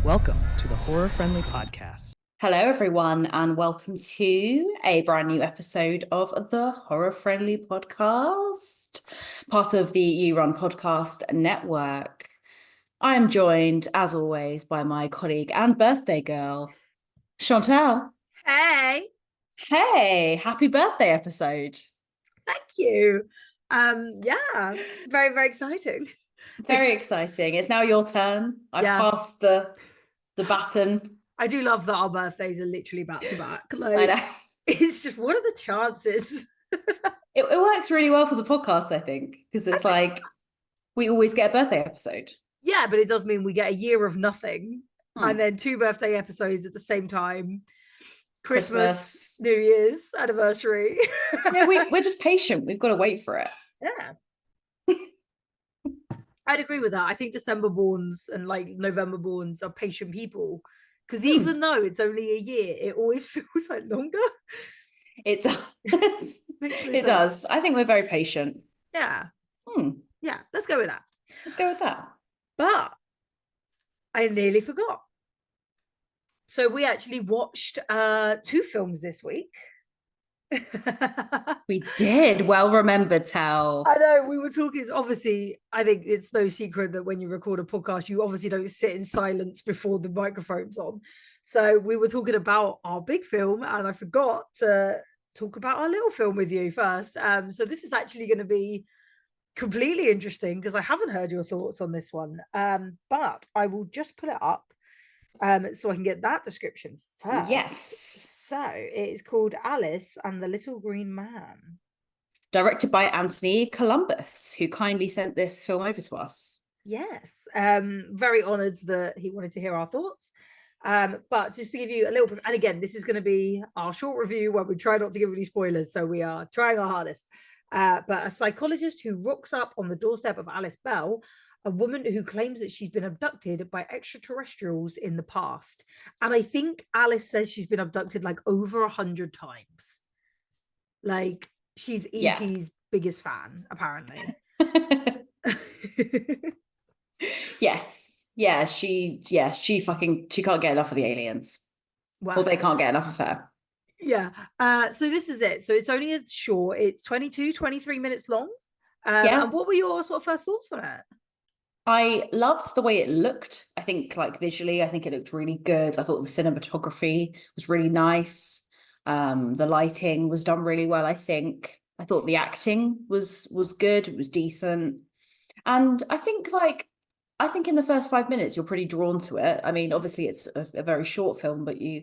Welcome to the Horror Friendly Podcast. Hello, everyone, and welcome to a brand new episode of the Horror Friendly Podcast, part of the You Run Podcast Network. I am joined, as always, by my colleague and birthday girl, Chantal. Hey, Hey, happy birthday episode. thank you. Yeah, very, very exciting. Very exciting. It's now your turn. I've Yeah. passed the baton. I do love that our birthdays are literally back to back. I Like, know. it's just, what are the chances? It works really well for the podcast, I think, because it's like we always get a birthday episode. Yeah, but it does mean we get a year of nothing and then 2 birthday episodes at the same time. Christmas. New Year's anniversary. Yeah, we're just patient. We've got to wait for it. Yeah. I'd agree with that. I think December borns and like November borns are patient people because even though it's only a year, it always feels like longer. It does. It does. I think we're very patient. Yeah. Yeah, let's go with that. Let's go with that. But I nearly forgot. So we actually watched 2 films this week. We did. Well remembered, Tal. I know, we were talking, obviously, I think it's no secret that when you record a podcast, you obviously don't sit in silence before the microphone's on. So we were talking about our big film and I forgot to talk about our little film with you first. So this is actually going to be completely interesting because I haven't heard your thoughts on this one. But I will just put it up so I can get that description first. Yes. So it is called Alice and the Little Green Man. Directed by Anthony Columbus, who kindly sent this film over to us. Yes. Very honoured that he wanted to hear our thoughts. But just to give you a little bit, and again, this is going to be our short review where we try not to give any spoilers, so we are trying our hardest. But a psychologist who rocks up on the doorstep of Alice Bell, a woman who claims that she's been abducted by extraterrestrials in the past. And I think Alice says she's been abducted like over 100 times. Like, she's E.T.'s biggest fan, apparently. Yes. Yeah, she can't get enough of the aliens. Wow. Or they can't get enough of her. Yeah. So this is it. So it's only a short, it's 23 minutes long. And what were your sort of first thoughts on it? I loved the way it looked. I think like visually, I think it looked really good. I thought the cinematography was really nice. The lighting was done really well, I think. I thought the acting was good. It was decent. And I think in the first 5 minutes, you're pretty drawn to it. I mean, obviously it's a very short film, but you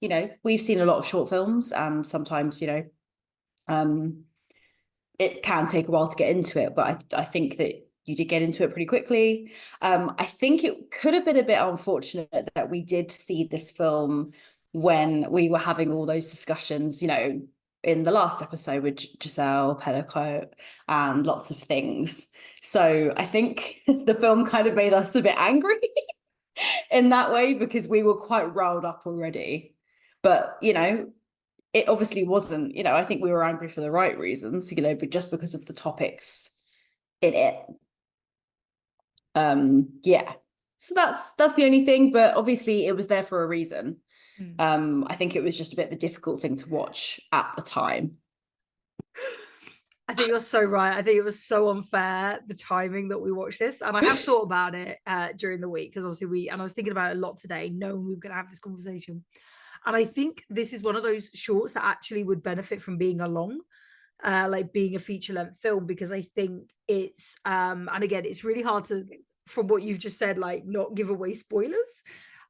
know, we've seen a lot of short films and sometimes, you know, it can take a while to get into it, but I think that you did get into it pretty quickly. I think it could have been a bit unfortunate that we did see this film when we were having all those discussions, you know, in the last episode with Giselle Pellicot and lots of things. So I think the film kind of made us a bit angry in that way because we were quite riled up already. But, you know, it obviously wasn't, you know, I think we were angry for the right reasons, you know, but just because of the topics in it. Yeah. So that's the only thing, but obviously it was there for a reason. I think it was just a bit of a difficult thing to watch at the time. I think you're so right. I think it was so unfair, the timing that we watched this. And I have thought about it during the week because obviously I was thinking about it a lot today, knowing we were going to have this conversation. And I think this is one of those shorts that actually would benefit from being a long, like being a feature-length film, because I think it's, and again, it's really hard to, from what you've just said, like not give away spoilers.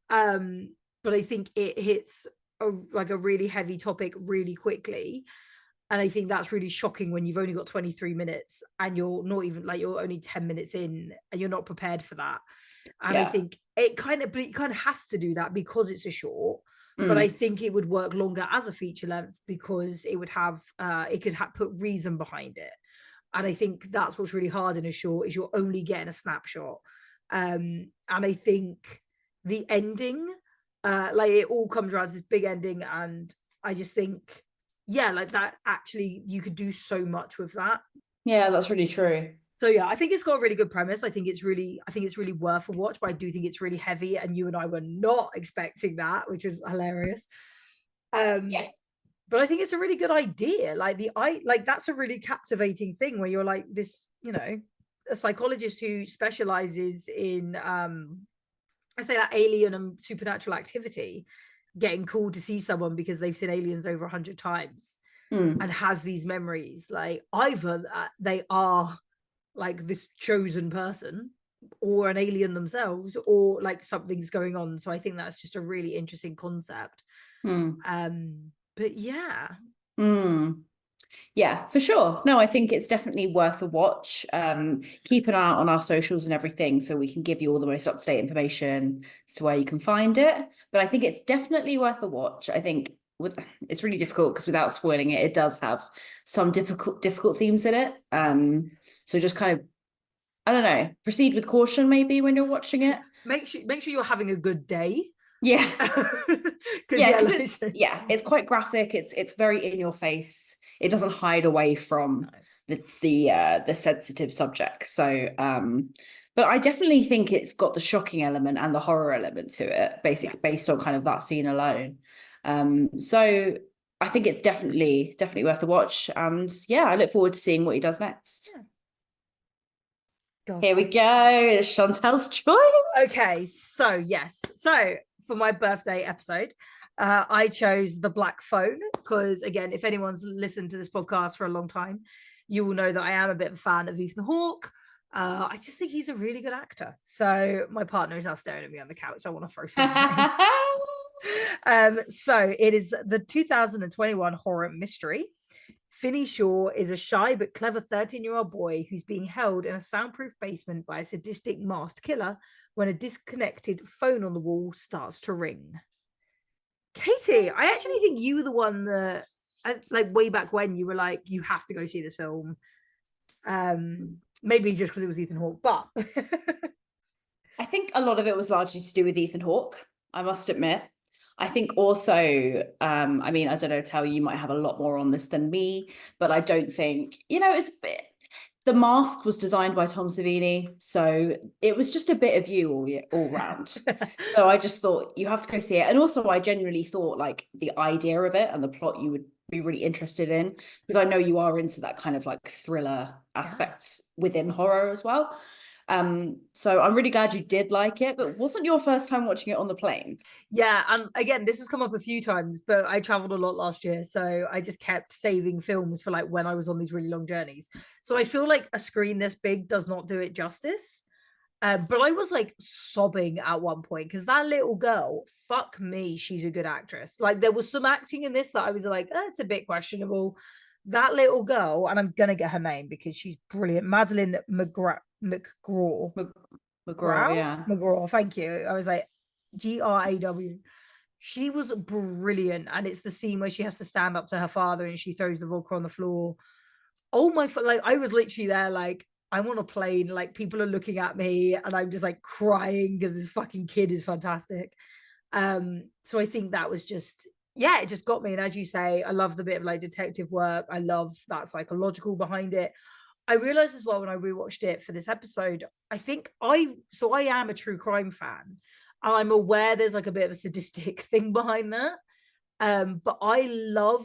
But I think it hits a really heavy topic really quickly. And I think that's really shocking when you've only got 23 minutes and you're not even like, you're only 10 minutes in and you're not prepared for that. And I think it kind of has to do that because it's a short. But I think it would work longer as a feature length because it would have, put reason behind it. And I think that's what's really hard in a short is you're only getting a snapshot. And I think the ending, like it all comes around to this big ending. And I just think, yeah, like that actually you could do so much with that. Yeah, that's really true. So yeah, I think it's got a really good premise. I think it's really worth a watch, but I do think it's really heavy, and you and I were not expecting that, which is hilarious. Yeah. But I think it's a really good idea. Like that's a really captivating thing where you're like this, a psychologist who specializes in I say that alien and supernatural activity, getting called to see someone because they've seen aliens over 100 times and has these memories. Like either they are like this chosen person or an alien themselves, or like something's going on. So I think that's just a really interesting concept. But yeah. Yeah, for sure. No, I think it's definitely worth a watch. Keep an eye out on our socials and everything so we can give you all the most up-to-date information as to where you can find it. But I think it's definitely worth a watch. I think it's really difficult because without spoiling it, it does have some difficult themes in it. So just kind of, I don't know, proceed with caution maybe when you're watching it. Make sure you're having a good day. Yeah. Because it's quite graphic. It's very in your face. It doesn't hide away from the sensitive subject. So but I definitely think it's got the shocking element and the horror element to it, basically based on kind of that scene alone. So I think it's definitely worth a watch. And yeah, I look forward to seeing what he does next. God, here we go. It's Chantel's choice. Okay, so yes. So for my birthday episode, I chose The Black Phone because, again, if anyone's listened to this podcast for a long time, you will know that I am a bit of a fan of Ethan Hawke. I just think he's a really good actor. So my partner is now staring at me on the couch. I want to throw something. So it is the 2021 horror mystery. Finney Shaw is a shy but clever 13-year-old boy who's being held in a soundproof basement by a sadistic masked killer when a disconnected phone on the wall starts to ring. Katie, I actually think you were the one that, like way back when, you were like, you have to go see this film. Maybe just because it was Ethan Hawke, but I think a lot of it was largely to do with Ethan Hawke, I must admit. I think also, I mean, I don't know, Tal, you might have a lot more on this than me, but I don't think, it's a bit, the mask was designed by Tom Savini, so it was just a bit of you all round. So I just thought you have to go see it. And also I genuinely thought like the idea of it and the plot you would be really interested in, because I know you are into that kind of like thriller aspect within horror as well. So I'm really glad you did like it, but wasn't your first time watching it on the plane? Yeah, and again, this has come up a few times, but I traveled a lot last year, so I just kept saving films for like when I was on these really long journeys. So I feel like a screen this big does not do it justice. But I was like sobbing at one point because that little girl, fuck me, she's a good actress. Like there was some acting in this that I was like, it's a bit questionable. That little girl, and I'm gonna get her name because she's brilliant, Madeline McGraw. McGraw, thank you. I was like, Graw. She was brilliant, and it's the scene where she has to stand up to her father and she throws the vodka on the floor. Oh my, like I was literally there, like I'm on a plane, like people are looking at me, and I'm just like crying because this fucking kid is fantastic. So I think that was just, it just got me. And as you say, I love the bit of like detective work. I love that psychological behind it. I realized as well when I rewatched it for this episode, I am a true crime fan. And I'm aware there's like a bit of a sadistic thing behind that. But I'm not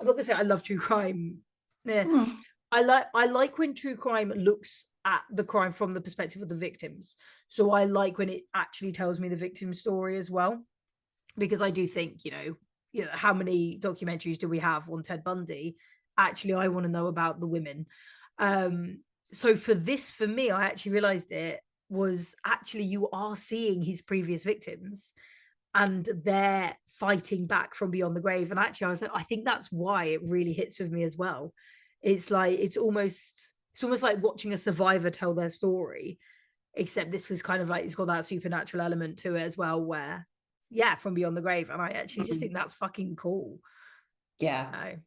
gonna say I love true crime. Yeah. I like when true crime looks at the crime from the perspective of the victims. So I like when it actually tells me the victim's story as well. Because I do think, how many documentaries do we have on Ted Bundy? Actually, I want to know about the women. So for me, I actually realized it was actually you are seeing his previous victims and they're fighting back from beyond the grave. And actually, I was like, I think that's why it really hits with me as well. It's like it's almost like watching a survivor tell their story, except this was kind of like it's got that supernatural element to it as well, where from beyond the grave. And I actually just think that's fucking cool. Yeah. So.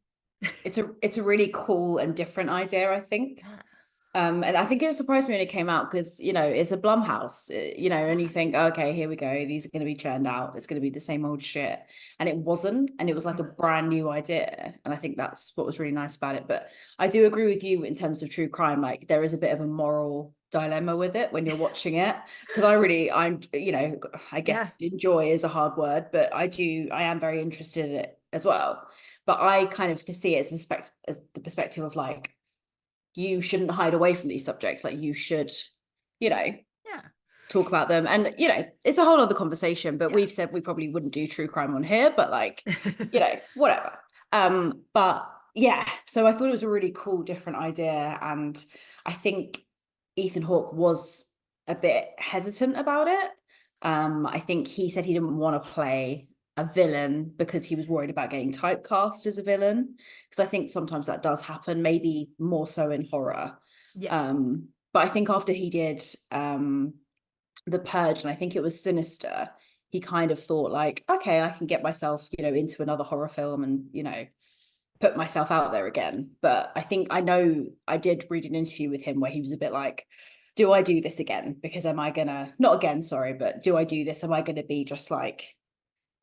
It's a really cool and different idea, I think. And I think it surprised me when it came out because, you know, it's a Blumhouse, you know, and you think, okay, here we go. These are going to be churned out. It's going to be the same old shit. And it wasn't. And it was like a brand new idea. And I think that's what was really nice about it. But I do agree with you in terms of true crime. Like there is a bit of a moral dilemma with it when you're watching it. Because I'm, you know, I Yeah. guess enjoy is a hard word, but I am very interested in it as well. But I kind of to see it as the perspective of like, you shouldn't hide away from these subjects. Like you should, you know, Yeah. talk about them. And, you know, it's a whole other conversation, but Yeah. we've said we probably wouldn't do true crime on here, but like, you know, whatever. But yeah, so I thought it was a really cool, different idea. And I think Ethan Hawke was a bit hesitant about it. I think he said he didn't want to play a villain because he was worried about getting typecast as a villain. Because I think sometimes that does happen, maybe more so in horror. Yeah. But I think after he did The Purge, and I think it was Sinister, he kind of thought like, okay, I can get myself, you know, into another horror film and, you know, put myself out there again. But I know I did read an interview with him where he was a bit like, do I do this again? Because am I gonna, not again, sorry, but do I do this? Am I gonna be just like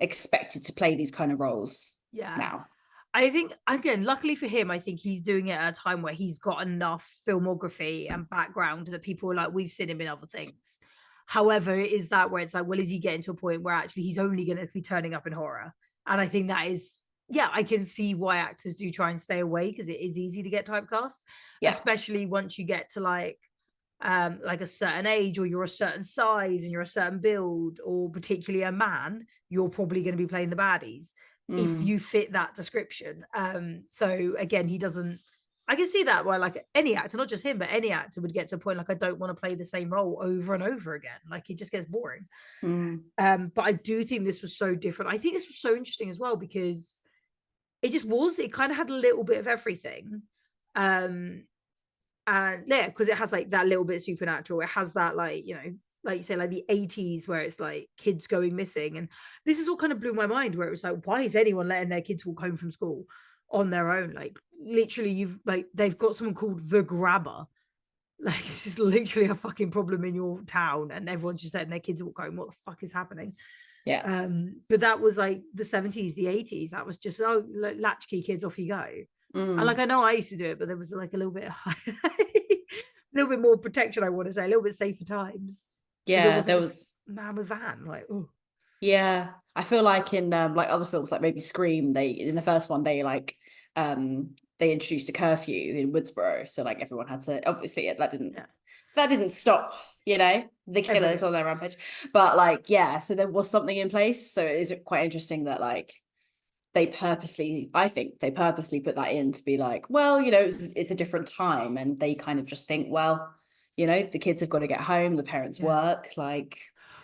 expected to play these kind of roles Yeah. now? I think, again, luckily for him, I think he's doing it at a time where he's got enough filmography and background that people are like, we've seen him in other things. However, it is that where it's like, well, is he getting to a point where actually he's only going to be turning up in horror? And I think that is, yeah, I can see why actors do try and stay away because it is easy to get typecast, Yeah. especially once you get to like a certain age or you're a certain size and you're a certain build, or particularly a man, you're probably going to be playing the baddies if you fit that description. So again, he doesn't, I can see that where like any actor, not just him, but any actor would get to a point like, I don't want to play the same role over and over again. Like it just gets boring. But I do think this was so different. I think this was so interesting as well because it kind of had a little bit of everything. And yeah, because it has like that little bit of supernatural. It has that like, you know, like you say, like the 80s where it's like kids going missing. And this is all kind of blew my mind where it was like, why is anyone letting their kids walk home from school on their own? Like literally they've got someone called the Grabber. Like it's just literally a fucking problem in your town and everyone's just letting their kids walk home. What the fuck is happening? Yeah. But that was like the 70s, the 80s. That was just, oh, like, latchkey kids, off you go. And like I know I used to do it, but there was like a little bit more protection, I want to say, a little bit safer times. Yeah, there was man with van, like, oh. Yeah, I feel like in like other films, like maybe Scream, they in the first one they like they introduced a curfew in Woodsboro, so like everyone had to obviously that didn't stop, you know, the killers on their rampage, but like yeah, so there was something in place. So it is quite interesting that like I think they purposely put that in to be like, well, you know, it's a different time, and they kind of just think, well, you know, the kids have got to get home, the parents work, like.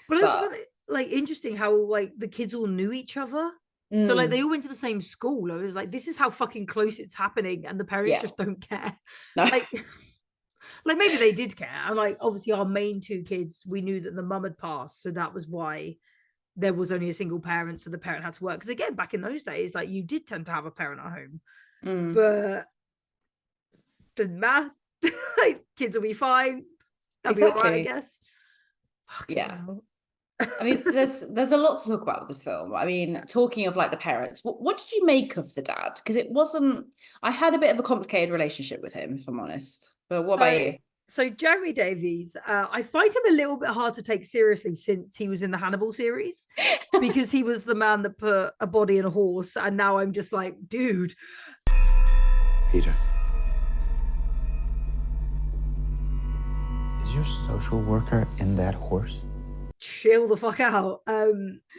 But I also found it like interesting how like the kids all knew each other. So like they all went to the same school. I was like, this is how fucking close it's happening, and the parents just don't care. No. Like, like maybe they did care. And like obviously our main two kids, we knew that the mum had passed, so that was why there was only a single parent, so the parent had to work. Because again, back in those days, like you did tend to have a parent at home, but didn't matter. Like kids will be fine. That'll be all right, I guess. Yeah. I mean, there's a lot to talk about with this film. I mean, talking of like the parents, what did you make of the dad? Because I had a bit of a complicated relationship with him, if I'm honest. But what about you? So Jeremy Davies, I find him a little bit hard to take seriously since he was in the Hannibal series, because he was the man that put a body in a horse, and now I'm just like, dude. Peter. Is your social worker in that horse? Chill the fuck out.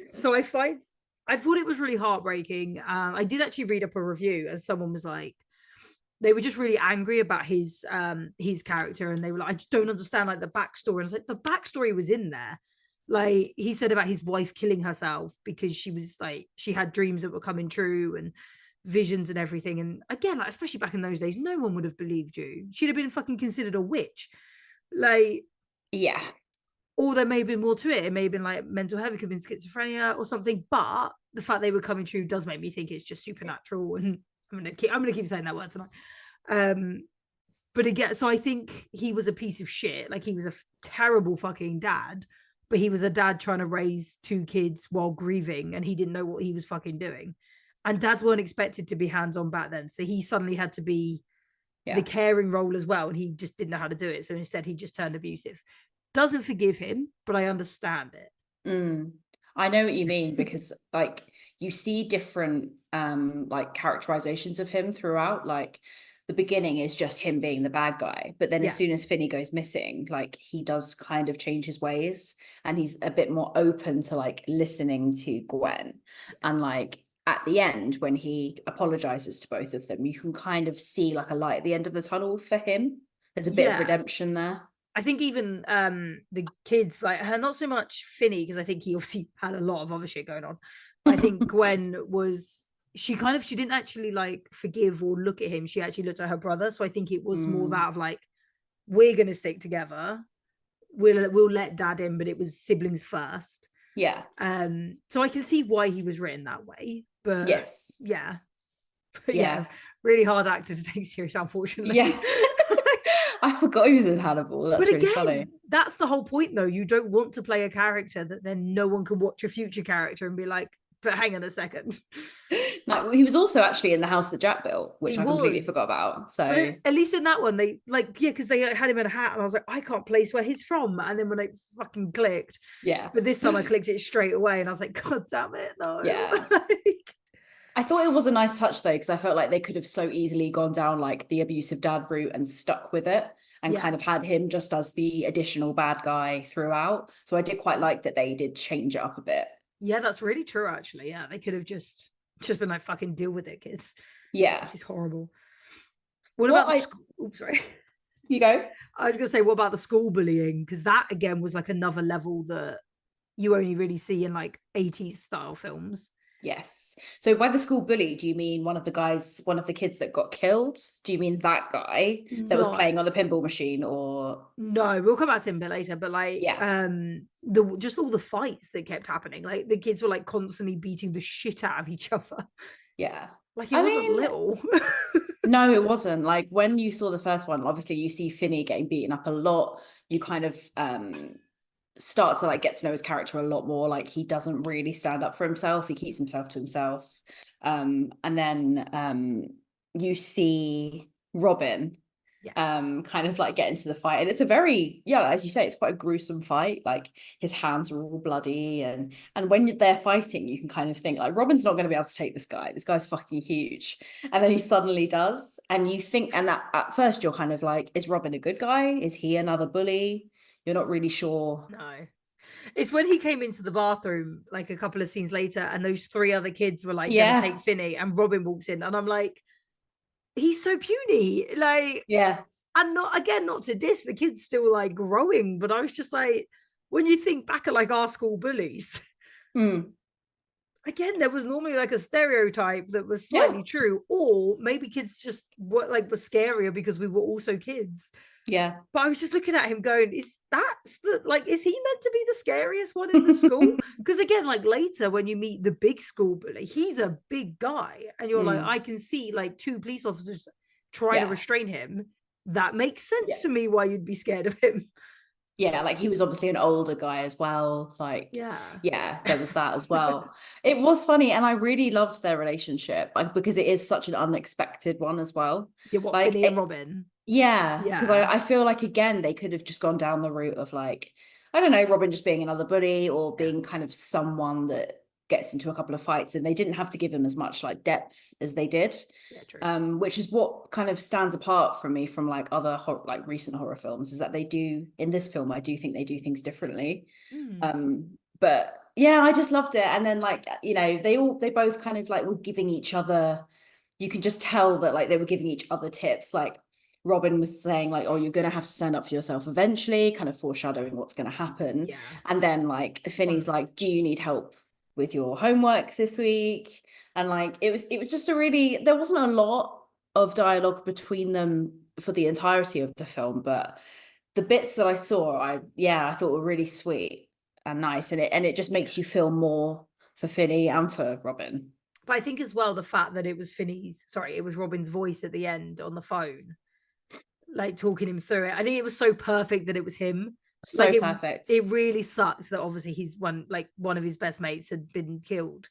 So I thought it was really heartbreaking, and I did actually read up a review, and someone was like, they were just really angry about his character, and they were like, I just don't understand like the backstory. And I was like, the backstory was in there. Like he said about his wife killing herself because she was like, she had dreams that were coming true and visions and everything. And again, like especially back in those days, no one would have believed you. She'd have been fucking considered a witch. Like, yeah. Or there may have been more to it. It may have been like mental health, it could have been schizophrenia or something. But the fact they were coming true does make me think it's just supernatural. And I'm gonna keep saying that word tonight. But again, so I think he was a piece of shit. Like, he was a terrible fucking dad, but he was a dad trying to raise two kids while grieving, and he didn't know what he was fucking doing. And dads weren't expected to be hands-on back then, so he suddenly had to be the caring role as well, and he just didn't know how to do it. So instead, he just turned abusive. Doesn't forgive him, but I understand it. I know what you mean, because like you see different like characterizations of him throughout. Like the beginning is just him being the bad guy, but then as soon as Finney goes missing, like he does kind of change his ways, and he's a bit more open to like listening to Gwen. And like at the end, when he apologizes to both of them, you can kind of see like a light at the end of the tunnel for him. There's a bit of redemption there. I think even the kids, like her, not so much Finney, because I think he obviously had a lot of other shit going on. I think Gwen was, she didn't actually like forgive or look at him. She actually looked at her brother. So I think it was more that of like, we're gonna stick together. We'll let dad in, but it was siblings first. Yeah. So I can see why he was written that way. But yeah. But Yeah. really hard actor to take serious, unfortunately. Yeah. I forgot he was in Hannibal. That's but really again, funny. That's the whole point, though. You don't want to play a character that then no one can watch a future character and be like, but hang on a second. No, he was also actually in the house that Jack built, which I completely forgot about. So at least in that one, they like, because they had him in a hat, and I was like, I can't place where he's from. And then when I fucking clicked, but this time I clicked it straight away, and I was like, God damn it, no. I thought it was a nice touch though, because I felt like they could have so easily gone down like the abusive dad route and stuck with it, and kind of had him just as the additional bad guy throughout. So I did quite like that they did change it up a bit. Yeah, that's really true, actually. Yeah, they could have just been like, fucking deal with it, kids. Yeah. Which is horrible. What about the school? Oops, sorry. You go. I was going to say, what about the school bullying? Because that, again, was like another level that you only really see in like 80s style films. Yes. So by the school bully, do you mean one of the kids that got killed? Do you mean that guy that was playing on the pinball machine, or? No, we'll come back to him a bit later, but like, just all the fights that kept happening. Like the kids were like constantly beating the shit out of each other. Yeah. Like it wasn't little. No, it wasn't. Like when you saw the first one, obviously you see Finney getting beaten up a lot. You kind of start to like get to know his character a lot more. Like he doesn't really stand up for himself, he keeps himself to himself. And then you see Robin kind of like get into the fight, and it's a very, as you say, it's quite a gruesome fight. Like his hands are all bloody, and when they're fighting, you can kind of think like Robin's not going to be able to take this guy's fucking huge, and then he suddenly does, and you think, and that at first you're kind of like, is Robin a good guy, is he another bully? You're not really sure. No. It's when he came into the bathroom like a couple of scenes later, and those three other kids were like gonna take Finney, and Robin walks in, and I'm like, he's so puny. Like, and not to diss, the kid's still like growing, but I was just like, when you think back at like our school bullies, again, there was normally like a stereotype that was slightly true, or maybe kids just were scarier because we were also kids. Yeah. But I was just looking at him going, is he meant to be the scariest one in the school? Because again, like later when you meet the big school bully, he's a big guy, and you're like, I can see like two police officers trying to restrain him. That makes sense to me why you'd be scared of him. Yeah, like he was obviously an older guy as well. Like, there was that as well. It was funny, and I really loved their relationship, like, because it is such an unexpected one as well. Like Finney and Robin. Yeah, because I feel like, again, they could have just gone down the route of like, I don't know, Robin just being another bully, or being kind of someone that gets into a couple of fights, and they didn't have to give him as much like depth as they did. Which is what kind of stands apart from me from like other like recent horror films, is that they do, in this film, I do think they do things differently. But yeah, I just loved it. And then like, you know, they both kind of like were giving each other, you can just tell that like they were giving each other tips. Like Robin was saying like, oh, you're going to have to stand up for yourself eventually, kind of foreshadowing what's going to happen. And then like Finney's like, do you need help with your homework this week? And like it was just there wasn't a lot of dialogue between them for the entirety of the film, but the bits that I saw, I thought were really sweet and nice, and it just makes you feel more for Finney and for Robin. But I think as well the fact that it was Robin's voice at the end on the phone, like talking him through it. I think it was so perfect that it was him. So Like perfect. it really sucked that obviously one of his best mates had been killed,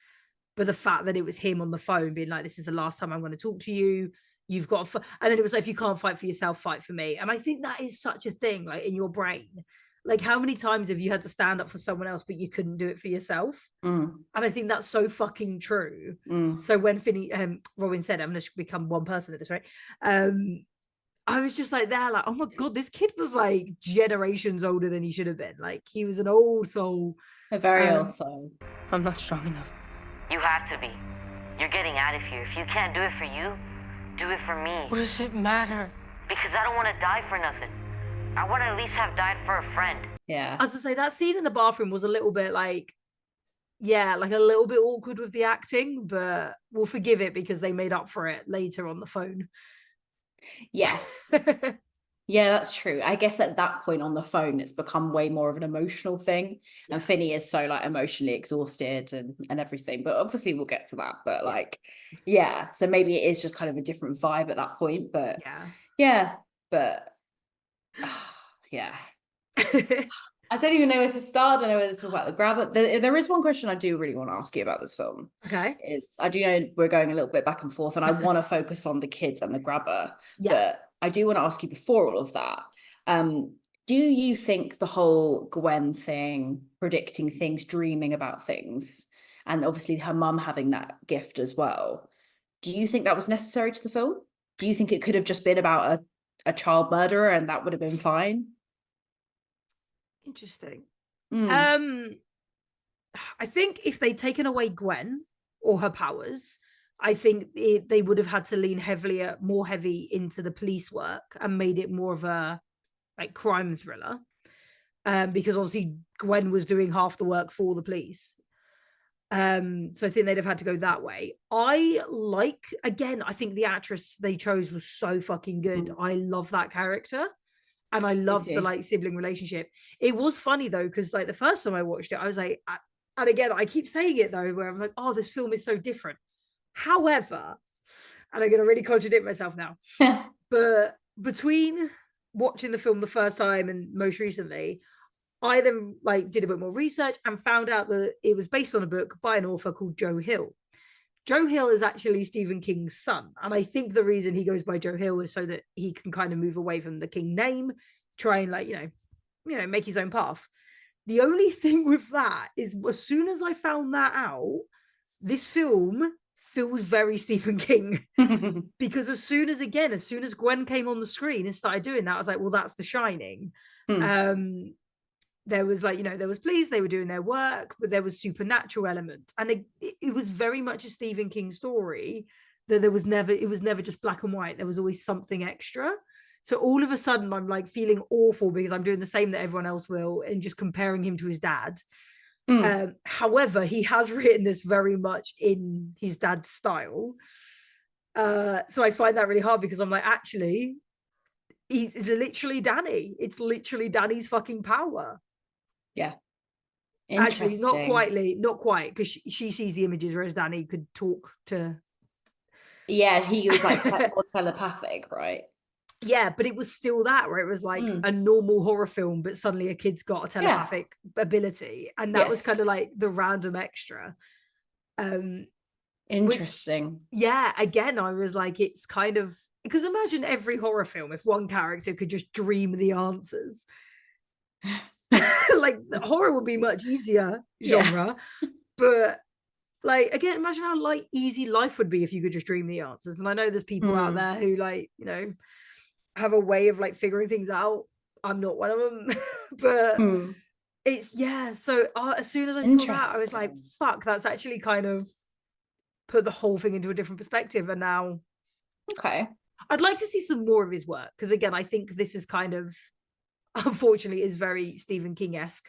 but the fact that it was him on the phone being like, this is the last time I'm going to talk to you, you've got to and then it was like, if you can't fight for yourself, fight for me. And I think that is such a thing, like in your brain. Like, how many times have you had to stand up for someone else but you couldn't do it for yourself? And I think that's so fucking true. So when Robin said, I'm going to become one person at this rate, I was just like there, like, oh my god, this kid was like generations older than he should have been. Like, he was an old soul. A very old soul. I'm not strong enough. You have to be. You're getting out of here. If you can't do it for you, do it for me. What does it matter? Because I don't want to die for nothing. I want to at least have died for a friend. Yeah. As I say, that scene in the bathroom was a little bit like, yeah, like a little bit awkward with the acting, but we'll forgive it because they made up for it later on the phone. Yes. Yeah, that's true. I guess at that point on the phone, it's become way more of an emotional thing. And Finney is so like emotionally exhausted and everything. But obviously we'll get to that. But like, yeah. So maybe it is just kind of a different vibe at that point. But yeah. But yeah. I don't even know where to start. I don't know whether to talk about the grabber. There is one question I do really want to ask you about this film. Okay. I do know we're going a little bit back and forth, and I want to focus on the kids and the grabber. Yeah. But I do want to ask you before all of that. Do you think the whole Gwen thing, predicting things, dreaming about things, and obviously her mum having that gift as well, do you think that was necessary to the film? Do you think it could have just been about a child murderer and that would have been fine? Interesting. I think if they'd taken away Gwen or her powers, I think they would have had to lean more heavy into the police work and made it more of a like crime thriller. Because obviously Gwen was doing half the work for the police. So I think they'd have had to go that way. I think the actress they chose was so fucking good. I love that character. And I loved the like sibling relationship. It was funny though, because like the first time I watched it, I was like, and again, I keep saying it though, where I'm like, oh, this film is so different. However, and I'm going to really contradict myself now, but between watching the film the first time and most recently, I then like did a bit more research and found out that it was based on a book by an author called Joe Hill. Joe Hill is actually Stephen King's son. And I think the reason he goes by Joe Hill is so that he can kind of move away from the King name, try and like, you know, make his own path. The only thing with that is as soon as I found that out, this film feels very Stephen King. Because as soon as Gwen came on the screen and started doing that, I was like, well, that's The Shining. There was like, you know, there was police, they were doing their work, but there was supernatural elements. And it was very much a Stephen King story that it was never just black and white. There was always something extra. So all of a sudden I'm like feeling awful because I'm doing the same that everyone else will and just comparing him to his dad. However, he has written this very much in his dad's style. So I find that really hard because I'm like, actually, it's literally Danny. It's literally Danny's fucking power. Yeah. Actually, not quite, because she sees the images, whereas Danny could talk to. Yeah, he was like more telepathic, right? Yeah, but it was still that where it was like a normal horror film, but suddenly a kid's got a telepathic ability, and that was kind of like the random extra. Interesting. Again, I was like, it's kind of because imagine every horror film if one character could just dream the answers. Like the horror would be much easier genre, but like again, imagine how easy life would be if you could just dream the answers. And I know there's people out there who like, you know, have a way of like figuring things out. I'm not one of them, but it's so as soon as I saw that, I was like, fuck, that's actually kind of put the whole thing into a different perspective. And now I'd like to see some more of his work, because again, I think this is kind of, unfortunately, is very Stephen King-esque.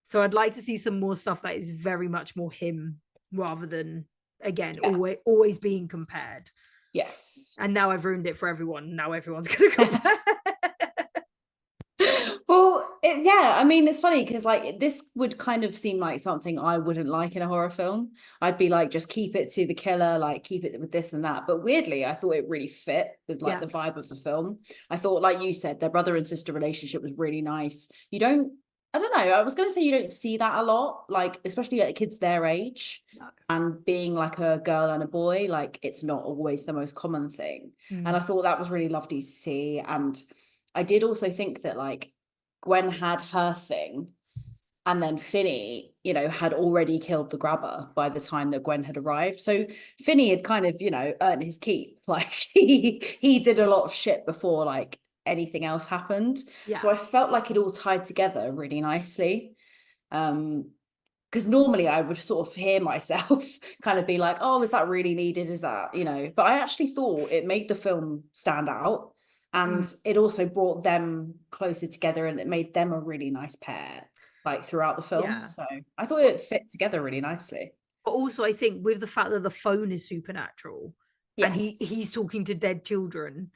So I'd like to see some more stuff that is very much more him rather than, again, always being compared. Yes. And now I've ruined it for everyone. Now everyone's going to compare. Well, yeah, I mean, it's funny because like this would kind of seem like something I wouldn't like in a horror film. I'd be like, just keep it to the killer, like keep it with this and that. But weirdly, I thought it really fit with like Yeah. the vibe of the film. I thought, like you said, their brother and sister relationship was really nice. I don't know, I was gonna say you don't see that a lot, like especially at kids their age, No. and being like a girl and a boy, like it's not always the most common thing. And I thought that was really lovely to see. And I did also think that like Gwen had her thing, and then Finney, had already killed the grabber by the time that Gwen had arrived. So Finney had kind of, earned his keep. Like he did a lot of shit before like anything else happened. Yeah. So I felt like it all tied together really nicely. Because normally I would sort of hear myself kind of be like, oh, is that really needed? Is that, but I actually thought it made the film stand out. And it also brought them closer together, and it made them a really nice pair, like throughout the film. Yeah. So I thought it fit together really nicely. But also, I think with the fact that the phone is supernatural and Yes. he's talking to dead children,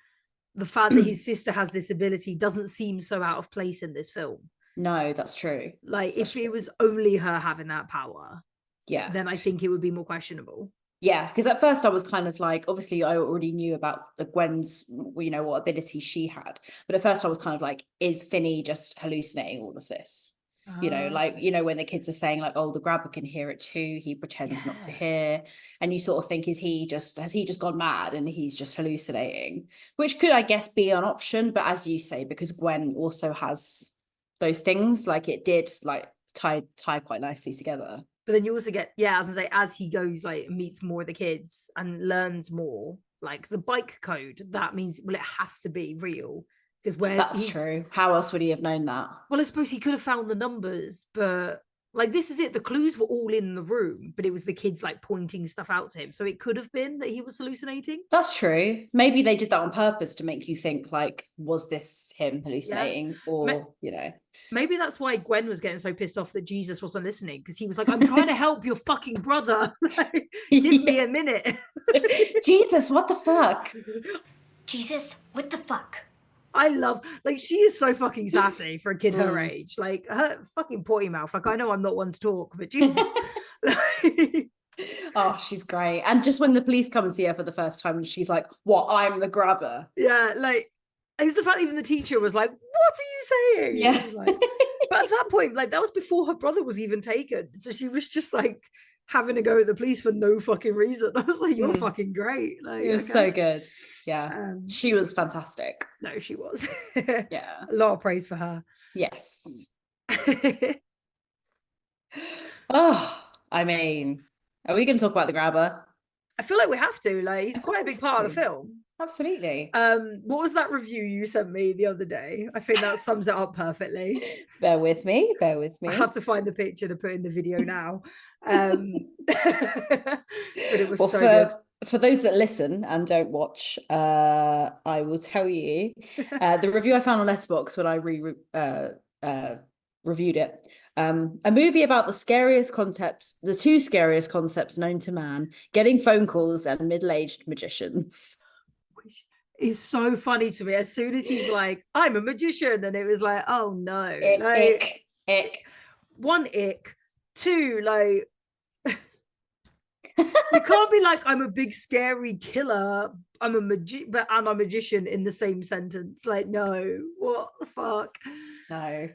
the fact that his sister has this ability doesn't seem so out of place in this film. No, that's true. Like, That's if it true. was only her having that power, Yeah. then I think it would be more questionable. Yeah, because at first I was kind of like, obviously I already knew about the Gwen's, what ability she had. But at first I was kind of like, is Finney just hallucinating all of this? Like, when the kids are saying like, oh, the grabber can hear it too, he pretends not to Yeah. hear. And you sort of think, has he just gone mad and he's just hallucinating? Which could, I guess, be an option. But as you say, because Gwen also has those things, like it did like tie quite nicely together. But then you also get, as I say, as he goes, like, meets more of the kids and learns more, like the bike code, that means, well, it has to be real. Because That's true. How else would he have known that? Well, I suppose he could have found the numbers, but like, this is it. The clues were all in the room, but it was the kids like pointing stuff out to him. So it could have been that he was hallucinating. That's true. Maybe they did that on purpose to make you think like, was this him hallucinating? Or, Maybe that's why Gwen was getting so pissed off that Jesus wasn't listening, because he was like, I'm trying to help your fucking brother. Like, give me a minute. Jesus, what the fuck? Jesus, what the fuck? I love, like, she is so fucking sassy for a kid her age. Like, her fucking potty mouth. Like, I know I'm not one to talk, but Jesus. Oh, she's great. And just when the police come and see her for the first time, and she's like, what, I'm the grabber? Yeah, like, it was the fact that even the teacher was like, what are you saying? Yeah. She was like, but at that point, like, that was before her brother was even taken. So she was just like having to go at the police for no fucking reason. I was like, you're fucking great. Like, It was so good. Yeah. She was fantastic. No, she was. Yeah. A lot of praise for her. Yes. Oh, I mean, are we going to talk about the grabber? I feel like we have to. Like, he's quite a big part of the film. Absolutely. What was that review you sent me the other day? I think that sums it up perfectly. Bear with me. I have to find the picture to put in the video now. But it was so good. For those that listen and don't watch, I will tell you the review I found on Letterboxd when I reviewed it. A movie about the two scariest concepts known to man: getting phone calls and middle-aged magicians. Which is so funny to me. As soon as he's like, I'm a magician, and it was like, oh no. Ick. One, ick. Two, like, you can't be like, I'm a big scary killer, I'm a magician in the same sentence. Like, no, what the fuck? No.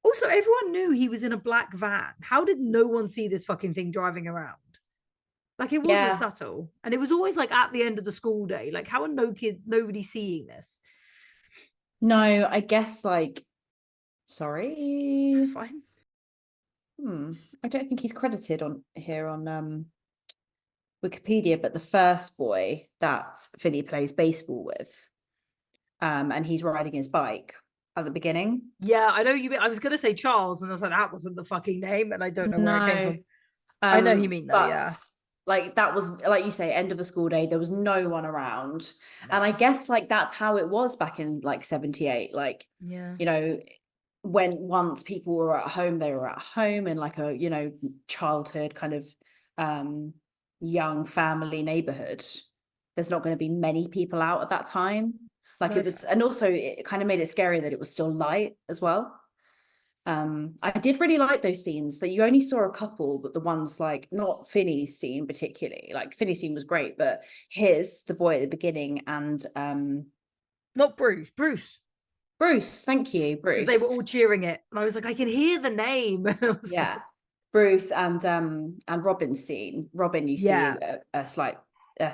Also, everyone knew he was in a black van. How did no one see this fucking thing driving around? Like, it wasn't subtle. And it was always like at the end of the school day. Like, how are nobody seeing this? No, I guess like, sorry. It's fine. I don't think he's credited on here on Wikipedia, but the first boy that Finney plays baseball with, and he's riding his bike at the beginning. Yeah, I know you. I was gonna say Charles, and I was like, that wasn't the fucking name, and I don't know where it came from. I know you mean that, yeah. Like, that was, like you say, end of a school day. There was no one around, and I guess like that's how it was back in like 78. Like, when once people were at home, they were at home in like a childhood kind of young family neighborhood. There's not going to be many people out at that time. Like No, it was, and also it kind of made it scary that it was still light as well. I did really like those scenes that you only saw a couple, but the ones like not Finney's scene particularly, like Finney's scene was great, but the boy at the beginning, and not Bruce. Bruce, thank you, Because they were Bruce. all cheering it. And I was like, I can hear the name. I was like, Yeah, Bruce and Robin's scene. Robin, you Yeah. see a slight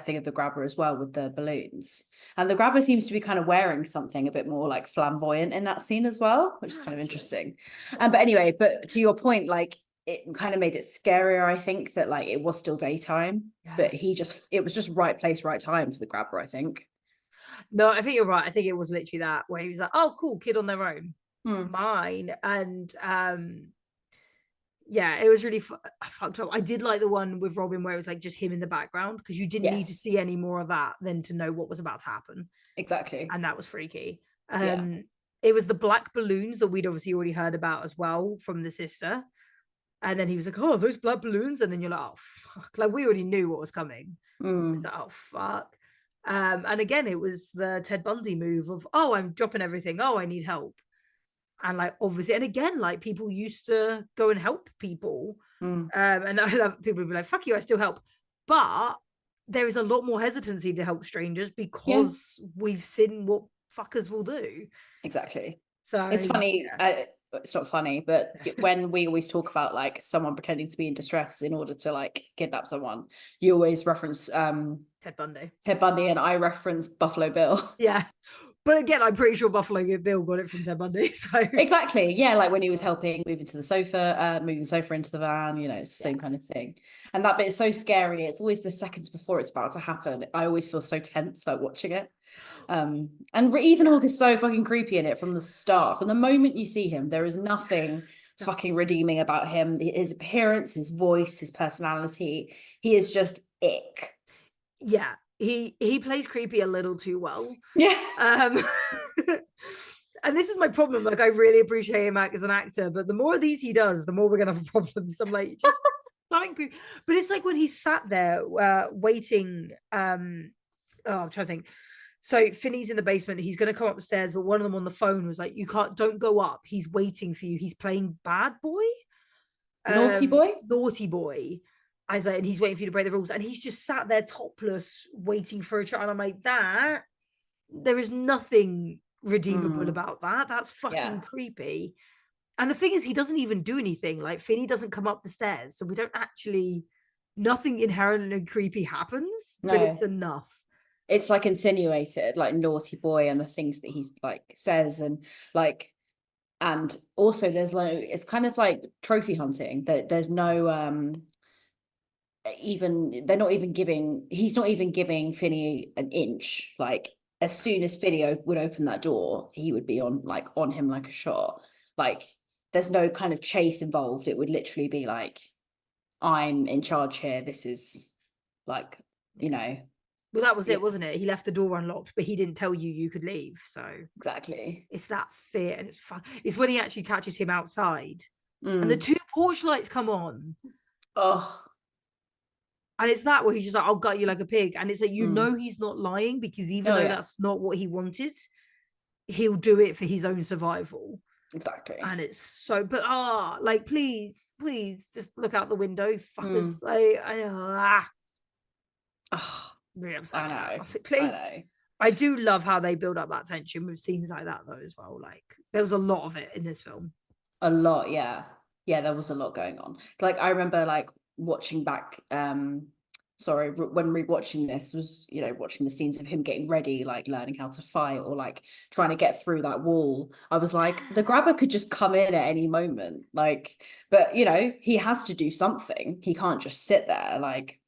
thing of the grabber as well with the balloons, and the grabber seems to be kind of wearing something a bit more like flamboyant in that scene as well, which is kind of interesting. But anyway, but to your point, like it kind of made it scarier, I think, that like it was still daytime, but it was just right place, right time for the grabber, I think. No, I think you're right. I think it was literally that where he was like, oh, cool, kid on their own. Hmm. Mine. And yeah, it was really fucked up. I did like the one with Robin where it was like just him in the background, because you didn't need to see Yes. any more of that than to know what was about to happen. Exactly. And that was freaky. Yeah. It was the black balloons that we'd obviously already heard about as well from the sister. And then he was like, oh, those black balloons. And then you're like, oh, fuck. Like, we already knew what was coming. It was like, oh, fuck. And again, it was the Ted Bundy move of, oh, I'm dropping everything. Oh, I need help. And like, obviously, and again, like people used to go and help people. And I love people would be like, fuck you, I still help. But there is a lot more hesitancy to help strangers because we've seen what fuckers will do. Exactly. So It's funny. yeah. It's not funny, but when we always talk about like someone pretending to be in distress in order to like kidnap someone, you always reference Ted Bundy. Ted Bundy, and I reference Buffalo Bill. Yeah. But again, I'm pretty sure Buffalo Bill got it from Ted Bundy. So Exactly. Yeah, like when he was helping moving the sofa into the van, you know, it's the same kind of thing. And that bit is so scary. It's always the seconds before it's about to happen. I always feel so tense like watching it. And Ethan Hawke is so fucking creepy in it from the start. From the moment you see him, there is nothing fucking redeeming about him. His appearance, his voice, his personality. He is just ick. Yeah. He plays creepy a little too well. Yeah. And this is my problem. Like, I really appreciate him as an actor, but the more of these he does, the more we're gonna have problems. I'm like, just something creepy. But it's like when he sat there waiting. I'm trying to think. So Finney's in the basement. He's gonna come upstairs, but one of them on the phone was like, "You don't go up. He's waiting for you. He's playing bad boy, Naughty boy. naughty boy." I was like, and he's waiting for you to break the rules, and he's just sat there topless, waiting for a child. And I'm like, there is nothing redeemable about that. That's fucking creepy. And the thing is, he doesn't even do anything. Like, Finney doesn't come up the stairs, so we don't actually. Nothing inherently creepy happens, but it's enough. It's like insinuated, like naughty boy, and the things that he's like says, and like, and also there's like, it's kind of like trophy hunting. That there's no he's not even giving Finney an inch. Like as soon as Finney would open that door, he would be on him like a shot. Like there's no kind of chase involved. It would literally be like, I'm in charge here. This is like, you know. Well, that was it, wasn't it? He left the door unlocked, but he didn't tell you could leave. So Exactly. it's that fear, and it's fun. It's when he actually catches him outside, and Mm. the two porch lights come on. Oh, And it's that where he's just like, I'll gut you like a pig. And it's like, you Mm. know, he's not lying, because even Oh, though yeah. that's not what he wanted, he'll do it for his own survival. exactly. And it's so, but like, please, just look out the window, fuckers. Mm. Like, Oh, really upset. I know. I was like, please. I know. I do love how they build up that tension with scenes like that, though, as well. Like, there was a lot of it in this film. A lot, yeah. Yeah, there was a lot going on. Like I remember like watching back when rewatching this was, you know, watching the scenes of him getting ready, like learning how to fight or like trying to get through that wall. I was like, the grabber could just come in at any moment. Like, but you know, he has to do something. He can't just sit there. Like,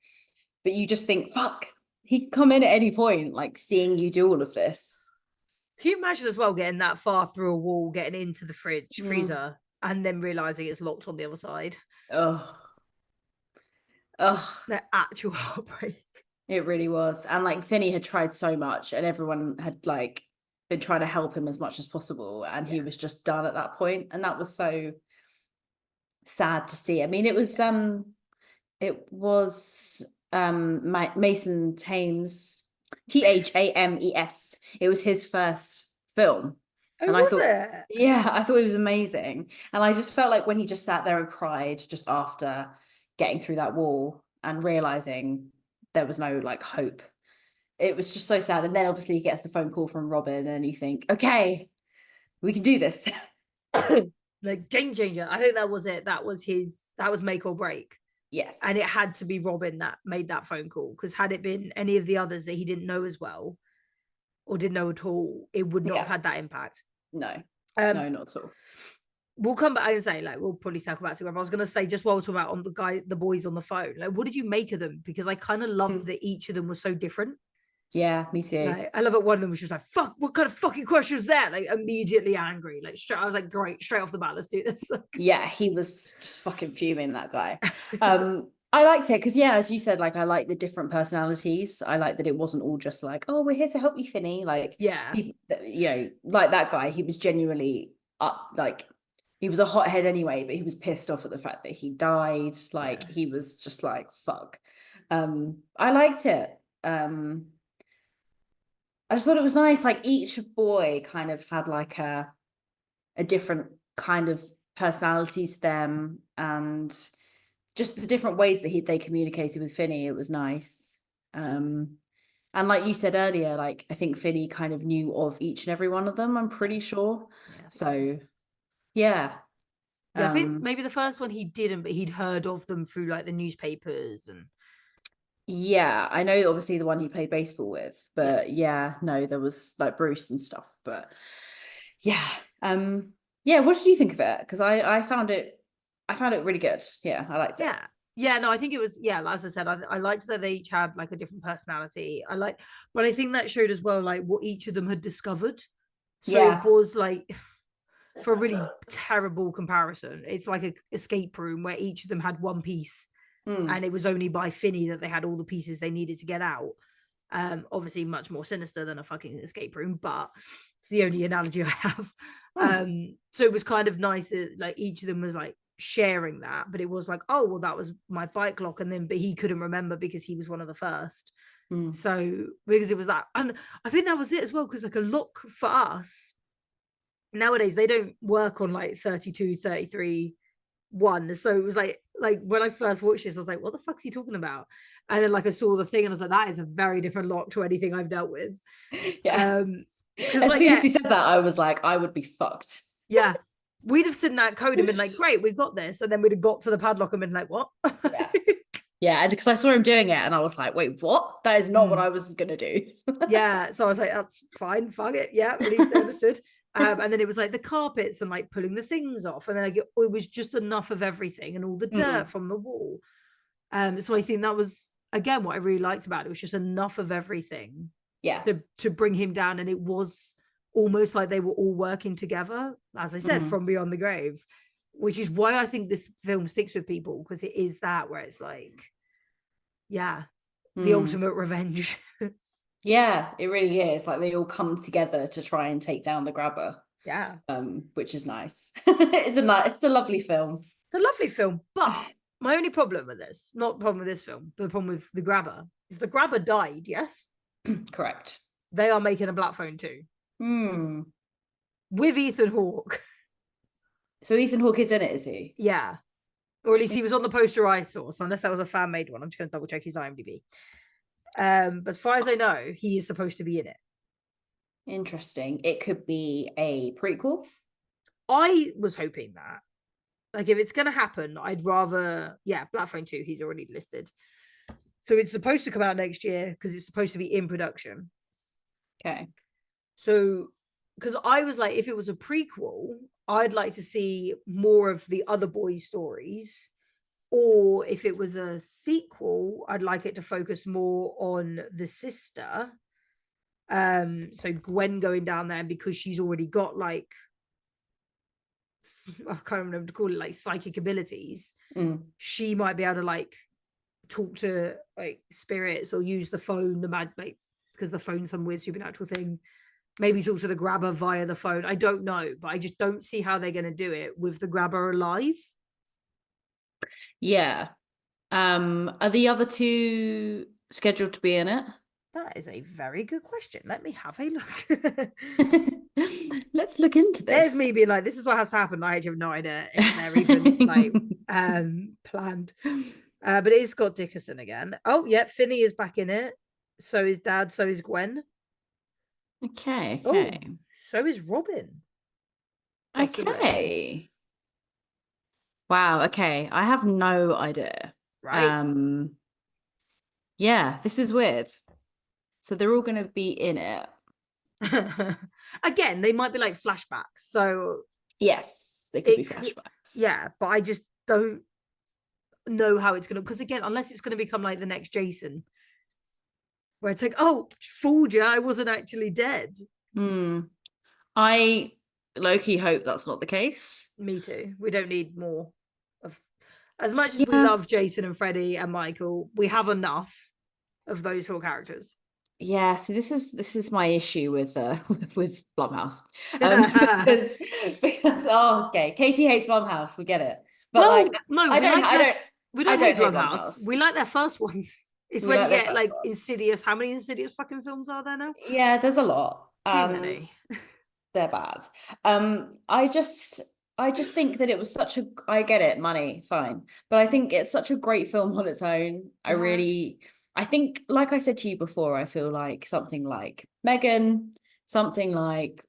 but you just think, fuck, he'd come in at any point, like seeing you do all of this. Can you imagine as well getting that far through a wall, getting into the freezer, and then realizing it's locked on the other side? Oh, The actual heartbreak. it really was. And like Finney had tried so much, and everyone had like been trying to help him as much as possible, and he was just done at that point, and that was so sad to see. I mean, it was Mason Thames Thames. It was his first film. Oh, And I was thought, it? yeah, I thought it was amazing. And I just felt like when he just sat there and cried just after getting through that wall and realizing there was no like hope, it was just so sad. And then obviously he gets the phone call from Robin, and you think, okay, we can do this. Like game changer. I think that was it. That was make or break. Yes. And it had to be Robin that made that phone call, because had it been any of the others that he didn't know as well or didn't know at all, it would not Yeah. have had that impact. No, No, not at all. We'll come back and say, like, we'll probably circle back to it. I was going to say, just while we're talking about the boys on the phone, like, what did you make of them? Because I kind of loved that each of them was so different. Yeah, me too. Like, I love it. One of them was just like, fuck, what kind of fucking question is that? Like, immediately angry. Like, I was like, great, straight off the bat, let's do this. Yeah, he was just fucking fuming, that guy. I liked it because, yeah, as you said, like, I like the different personalities. I like that it wasn't all just like, oh, we're here to help you, Finney. Like, Yeah. you know, like that guy, he was genuinely up, like, he was a hothead anyway, but he was pissed off at the fact that he died. Like, he was just like, fuck. I liked it. I just thought it was nice. Like, each boy kind of had like a different kind of personality to them, and just the different ways that they communicated with Finney. It was nice. And like you said earlier, like, I think Finney kind of knew of each and every one of them, I'm pretty sure. Yeah. So yeah. I think maybe the first one he didn't, but he'd heard of them through like the newspapers. And yeah, I know obviously the one he played baseball with, but yeah, no, there was like Bruce and stuff. But yeah. Yeah, what did you think of it? Because I found it really good. Yeah, I liked it. Yeah, no, I think it was, as I said, I liked that they each had like a different personality. But I think that showed as well like what each of them had discovered. So it was like, for a really terrible comparison, it's like an escape room where each of them had one piece, and it was only by Finney that they had all the pieces they needed to get out. Obviously much more sinister than a fucking escape room, but it's the only analogy I have. So it was kind of nice that like each of them was like sharing that, but it was like, oh well, that was my bike lock, and then but he couldn't remember because he was one of the first. So because it was that, and I think that was it as well, because like a lock for us nowadays, they don't work on like 32, 33, 1. So it was like when I first watched this, I was like, what the fuck's he talking about? And then like I saw the thing and I was like, that is a very different lock to anything I've dealt with. Yeah. As like, soon as he said that, I was like, I would be fucked. Yeah. We'd have seen that code and been like, great, we've got this. And then we'd have got to the padlock and been like, what? Yeah. Yeah, because I saw him doing it and I was like, wait, what? That is not what I was going to do. Yeah, so I was like, that's fine, fuck it. Yeah, at least they understood. And then it was like the carpets and like pulling the things off. And then like, it was just enough of everything and all the dirt from the wall. So I think that was, again, what I really liked about it was just enough of everything. Yeah. To bring him down. And it was almost like they were all working together, as I said, from beyond the grave. Which is why I think this film sticks with people, because it is that where it's like, the ultimate revenge. Yeah, it really is. Like, they all come together to try and take down the grabber. Yeah. Which is nice. It's a lovely film. It's a lovely film, but my only problem with this, not the problem with this film, but the problem with the grabber, is the grabber died, yes? Correct. They are making a Black Phone 2. With Ethan Hawke. So Ethan Hawke is in it, is he? Yeah. Or at least he was on the poster I saw. So unless that was a fan made one, I'm just going to double check his IMDb. But as far as I know, he is supposed to be in it. Interesting. It could be a prequel. I was hoping that. Like, if it's going to happen, I'd rather... Yeah, Black Phone 2, he's already listed. So it's supposed to come out next year because it's supposed to be in production. Okay. So, because I was like, if it was a prequel, I'd like to see more of the other boys' stories. Or if it was a sequel, I'd like it to focus more on the sister. So Gwen going down there, because she's already got like, I can't remember to call it, like psychic abilities. She might be able to like talk to like spirits or use the phone, because the phone's some weird supernatural thing. Maybe talk to the grabber via the phone. I don't know, but I just don't see how they're going to do it with the grabber alive. Yeah. Are the other two scheduled to be in it? That is a very good question. Let me have a look. Let's look into There's this. me being like, this is what has to happen. I actually have no idea if they're even like planned. But it is Scott Dickerson again. Oh, yeah, Finney is back in it. So is Dad, so is Gwen. Okay, Oh, okay. so is Robin. Possibly. Okay. Wow, okay. I have no idea. Right. Yeah, this is weird. So they're all going to be in it. Again, they might be like flashbacks. So Yes, they could be It could- flashbacks. yeah, but I just don't know how it's gonna, because again, unless it's gonna become like the next Jason, where it's like, oh, fooled you, I wasn't actually dead. I low-key hope that's not the case. Me too. We don't need more of, as much as we Yeah. love Jason and Freddy and Michael, we have enough of those four characters. Yeah, so this is my issue with with Blumhouse. Because oh, okay, Katie hates Blumhouse, we get it. But Well, like no, I don't we I don't don't hate hate Blumhouse. We Blumhouse. like their first ones. It's We when like you their get first like ones. Insidious. How many Insidious fucking films are there now? Yeah, there's a lot. Too And many. they're bad. I just think that it was such a, I get it, money, fine. But I think it's such a great film on its own. I think, like I said to you before, I feel like something like Megan, something like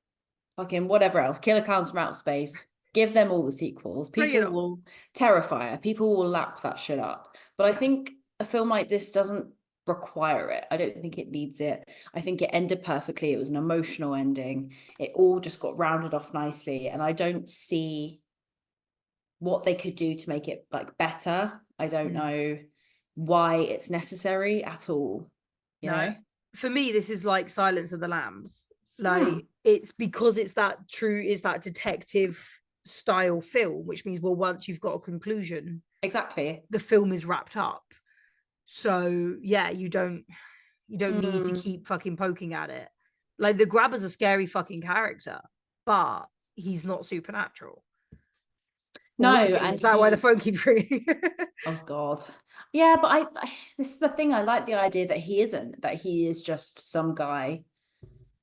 fucking whatever else, Killer Clowns from Outer Space, give them all the sequels. Bring it People on. will, Terrifier, people will lap that shit up. But I Yeah. think a film like this doesn't require it. I don't think it needs it. I think it ended perfectly. It was an emotional ending. It all just got rounded off nicely. And I don't see what they could do to make it like better. I don't know why it's necessary at all. You know? For me, this is like Silence of the Lambs. Like it's because it's that detective style film, which means, well, once you've got a conclusion, Exactly. the film is wrapped up. So yeah, you don't need to keep fucking poking at it. Like the Grabber's a scary fucking character, but he's not supernatural. No, Well, and is that why the phone keeps ringing? Oh God. Yeah, but I this is the thing. I like the idea that he isn't, that he is just some guy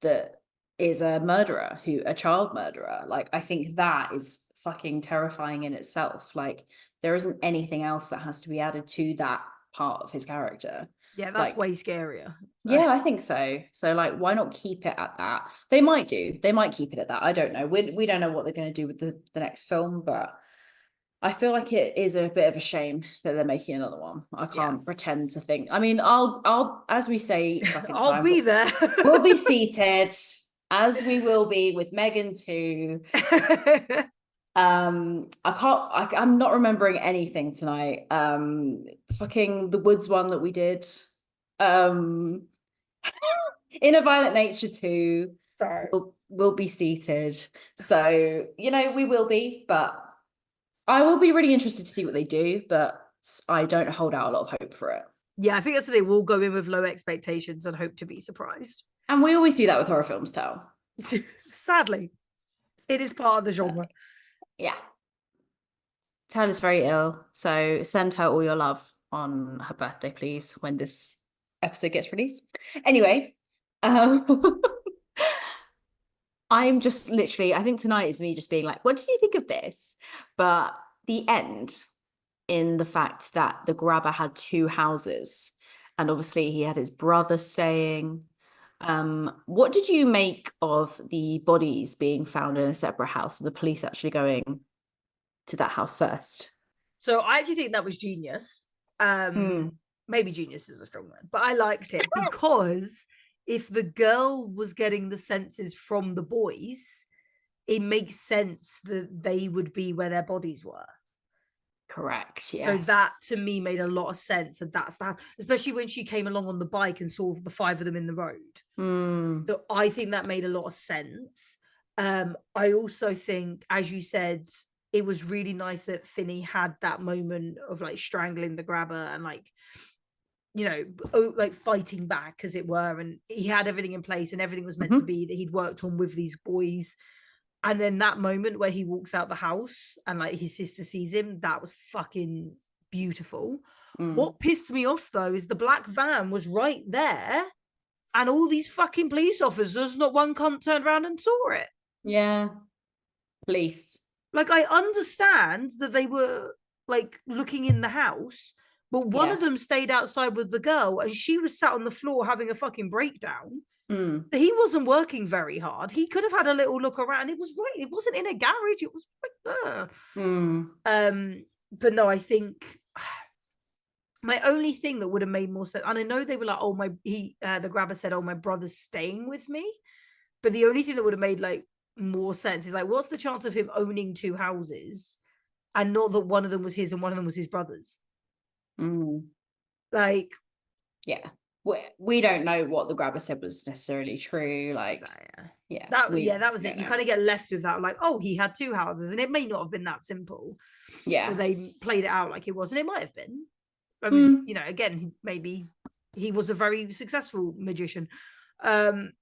that is a murderer, a child murderer. Like, I think that is fucking terrifying in itself. Like, there isn't anything else that has to be added to that part of his character. Yeah, that's Like, way scarier. Yeah, I think so. So like, why not keep it at that? They might keep it at that. I don't know. We don't know what they're going to do with the next film, but I feel like it is a bit of a shame that they're making another one. I can't pretend to think. I mean, I'll as we say, fucking I'll be there. We'll be seated, as we will be with Megan too. I'm not remembering anything tonight. Fucking the Woods one that we did. In a Violent Nature 2. Sorry. We'll be seated. So, we will be, but I will be really interested to see what they do, but I don't hold out a lot of hope for it. Yeah, I think that's the thing. We'll go in with low expectations and hope to be surprised. And we always do that with horror films, Tal. Sadly, it is part of the genre. Yeah. Tal is very ill, so send her all your love on her birthday, please, when this episode gets released. Anyway, I'm just literally, I think tonight is me just being like, what did you think of this? But the end, in the fact that the Grabber had 2 houses, and obviously he had his brother staying. What did you make of the bodies being found in a separate house and the police actually going to that house first? So I actually think that was genius. Maybe genius is a strong word, but I liked it because if the girl was getting the senses from the boys, it makes sense that they would be where their bodies were. Correct. Yes. So that to me made a lot of sense, and that's that, especially when she came along on the bike and saw the 5 of them in the road. So I think that made a lot of sense. I also think, as you said, it was really nice that Finney had that moment of like strangling the Grabber and like, like fighting back, as it were, and he had everything in place and everything was meant to be that he'd worked on with these boys. And then that moment where he walks out the house and like his sister sees him, that was fucking beautiful. What pissed me off though is the black van was right there And all these fucking police officers, not one cunt turned around and saw it. Yeah. Police. Like, I understand that they were like looking in the house, but one of them stayed outside with the girl and she was sat on the floor having a fucking breakdown. He wasn't working very hard. He could have had a little look around. It was right. It wasn't in a garage. It was right there. But no, I think my only thing that would have made more sense, and I know they were like, oh, the grabber said, oh, my brother's staying with me. But the only thing that would have made like more sense is like, what's the chance of him owning two houses and not that one of them was his and one of them was his brother's? Like, yeah. We don't know what the grabber said was necessarily true. Like, that was it. You know. kind of get left with that, like, oh, he had two houses, and it may not have been that simple. Yeah, or they played it out like it was, and it might have been. I was, you know, again, maybe he was a very successful magician. That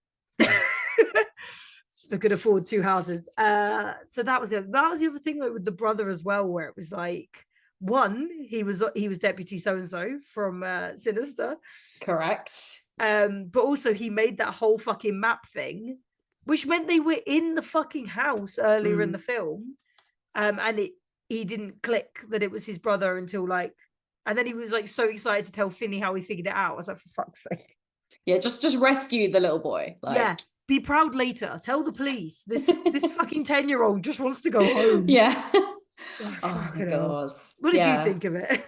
could afford two houses. So that was it. That was the other thing with the brother as well, where it was like, one, he was deputy so and so from Sinister, correct. But also he made that whole fucking map thing, which meant they were in the fucking house earlier in the film, and he didn't click that it was his brother until like, and then he was like so excited to tell Finney how he figured it out. I was like, for fuck's sake. Yeah, just rescue the little boy. Like... Yeah, be proud later. Tell the police this fucking 10-year-old just wants to go home. Yeah. Oh my god. What did you think of it?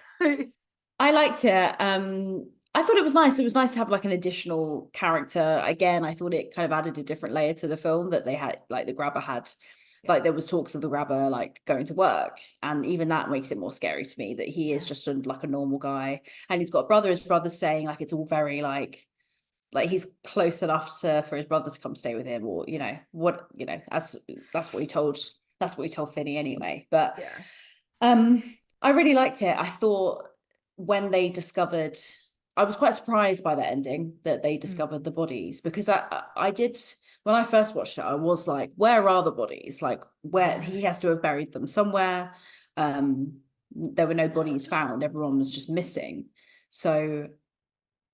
I liked it. I thought it was nice. It was nice to have like an additional character. Again, I thought it kind of added a different layer to the film that they had, like the grabber had. Like there was talks of the grabber like going to work, and even that makes it more scary to me that he is just like a normal guy, and he's got a brother. His brother's saying like it's all very like he's close enough for his brother to come stay with him, or that's what he told Finney anyway. But I really liked it. I thought when they discovered, I was quite surprised by that ending that they discovered the bodies, because I did. When I first watched it, I was like, where are the bodies? Like, where he has to have buried them somewhere. There were no bodies found. Everyone was just missing. So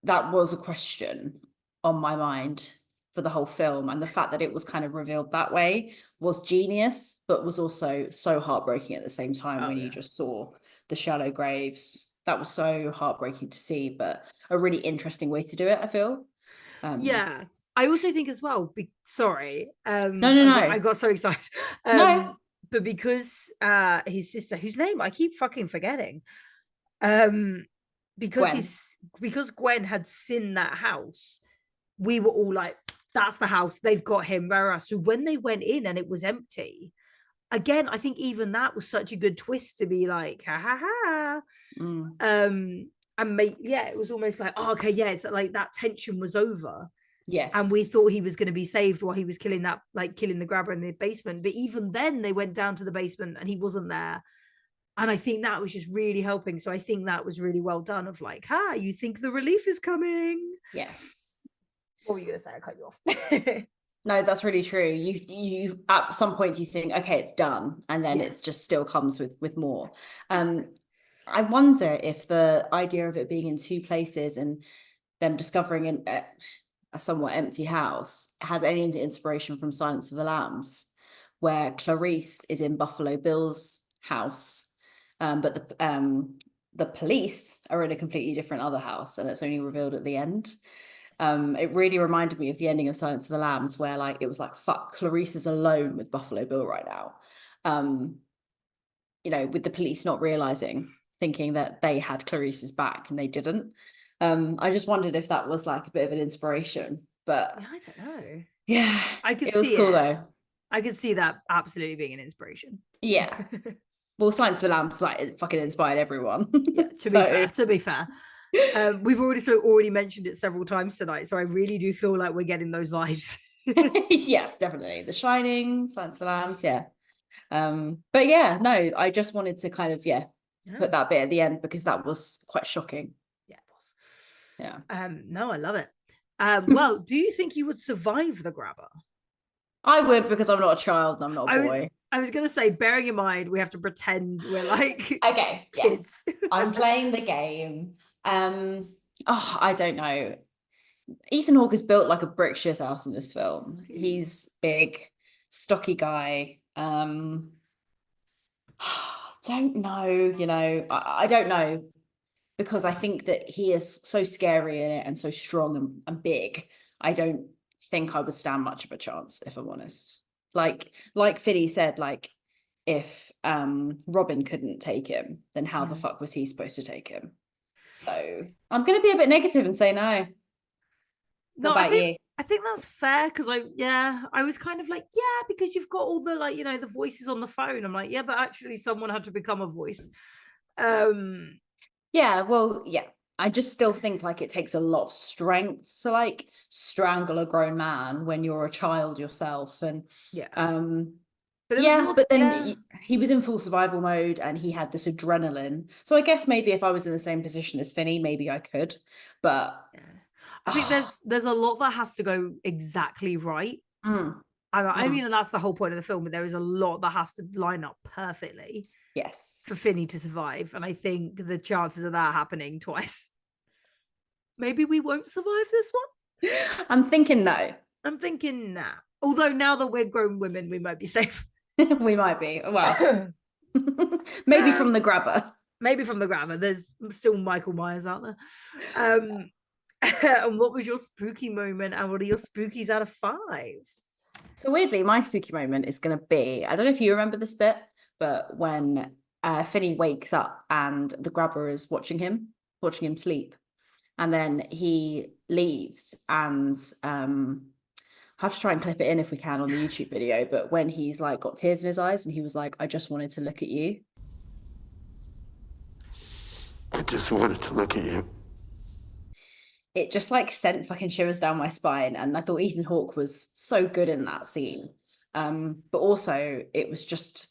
that was a question on my mind for the whole film. And the fact that it was kind of revealed that way was genius, but was also so heartbreaking at the same time you just saw the shallow graves. That was so heartbreaking to see, but a really interesting way to do it, I feel. Yeah. I also think as well, sorry. No. I got so excited. No. But because his sister, whose name I keep fucking forgetting, because Gwen had seen that house, we were all like, that's the house, they've got him. So when they went in and it was empty, again, I think even that was such a good twist to be like, ha ha ha. And it was almost like, oh, okay, yeah, it's like that tension was over. Yes. And we thought he was going to be saved while he was killing the grabber in the basement. But even then they went down to the basement and he wasn't there. And I think that was just really helping. So I think that was really well done of like, you think the relief is coming. Yes. What were you going to say? I cut you off. No, that's really true. You at some point you think, okay, it's done. And then it just still comes with more. I wonder if the idea of it being in two places and them discovering a somewhat empty house has any inspiration from Silence of the Lambs, where Clarice is in Buffalo Bill's house, but the police are in a completely different other house, and it's only revealed at the end. It really reminded me of the ending of Silence of the Lambs, where like it was like, fuck, Clarice is alone with Buffalo Bill right now. With the police not realizing, thinking that they had Clarice's back and they didn't. I just wondered if that was like a bit of an inspiration, but I don't know. Yeah, I could. It was cool though. I could see that absolutely being an inspiration. Yeah. Well, Silence of the Lambs like it fucking inspired everyone. Yeah, to be fair. We've already mentioned it several times tonight, so I really do feel like we're getting those vibes. Yes, definitely. The Shining, Silence of the Lambs, yeah. But yeah, no, I just wanted to kind of put that bit at the end because that was quite shocking. Yeah, it was. Yeah. No, I love it. Well, do you think you would survive the grabber? I would, because I'm not a child and I'm not a boy. I was gonna say, bearing in mind we have to pretend we're like okay, kids. Yes. I'm playing the game. I don't know. Ethan Hawke is built like a brick shit house in this film. He's big, stocky guy. Don't know, you know, I don't know, because I think that he is so scary in it and so strong and big. I don't think I would stand much of a chance, if I'm honest. Like Finney said, like, if Robin couldn't take him, then how the fuck was he supposed to take him? So I'm gonna be a bit negative and say no. What about you? I think that's fair, because I was kind of like, yeah, because you've got all the, like, you know, the voices on the phone. I'm like, yeah, but actually someone had to become a voice. Yeah, well, yeah. I just still think like it takes a lot of strength to like strangle a grown man when you're a child yourself. And Yeah. but then he was in full survival mode and he had this adrenaline. So I guess maybe if I was in the same position as Finney, maybe I could. But I think there's a lot that has to go exactly right. I mean, and that's the whole point of the film, but there is a lot that has to line up perfectly. Yes. For Finney to survive. And I think the chances of that happening twice. Maybe we won't survive this one. I'm thinking no. I'm thinking nah. Although now that we're grown women, we might be safe. We might be. Well, maybe from the grabber. Maybe from the grabber. There's still Michael Myers out there. And what was your spooky moment? And what are your spookies out of 5? So weirdly, my spooky moment is going to be, I don't know if you remember this bit, but when Finney wakes up and the grabber is watching him sleep, and then he leaves, and I have to try and clip it in if we can on the YouTube video, but when he's like got tears in his eyes and he was like, I just wanted to look at you. I just wanted to look at you. It just like sent fucking shivers down my spine, and I thought Ethan Hawke was so good in that scene. But also it was just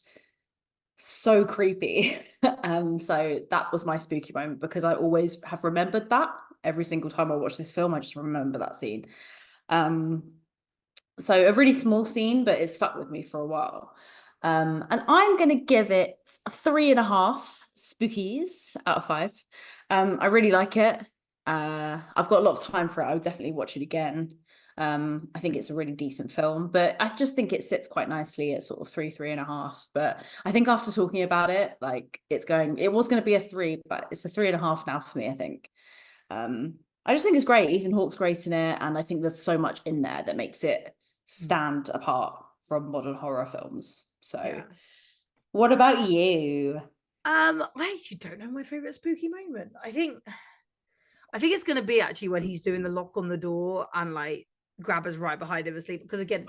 so creepy. So that was my spooky moment, because I always have remembered that. Every single time I watch this film, I just remember that scene. So a really small scene, but it stuck with me for a while. And I'm gonna give it 3.5 spookies out of 5. I really like it. I've got a lot of time for it. I would definitely watch it again. I think it's a really decent film, but I just think it sits quite nicely at sort of 3.5. But I think after talking about it, like it was going to be a 3, but it's a 3.5 now for me, I think. I just think it's great. Ethan Hawke's great in it, and I think there's so much in there that makes it stand apart from modern horror films. So what about you? I actually don't know my favorite spooky moment. I think it's going to be actually when he's doing the lock on the door and like grabber's right behind him asleep, because again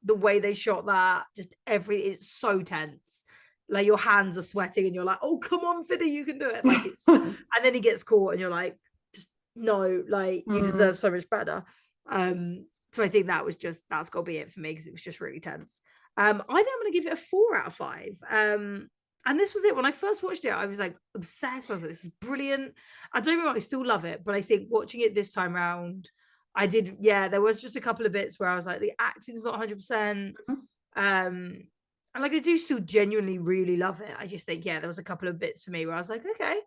the way they shot that, just it's so tense. Like your hands are sweating and you're like, oh come on Finney, you can do it. Like it's and then he gets caught and you're like, just no, like you deserve so much better. So I think that's got to be it for me, because it was just really tense. I think I'm going to give it a 4 out of 5. And this was it. When I first watched it, I was like obsessed. I was like, this is brilliant. I don't know, I still love it, but I think watching it this time around, there was just a couple of bits where I was like, the acting is not 100%. And like, I do still genuinely really love it. I just think, there was a couple of bits for me where I was like, okay,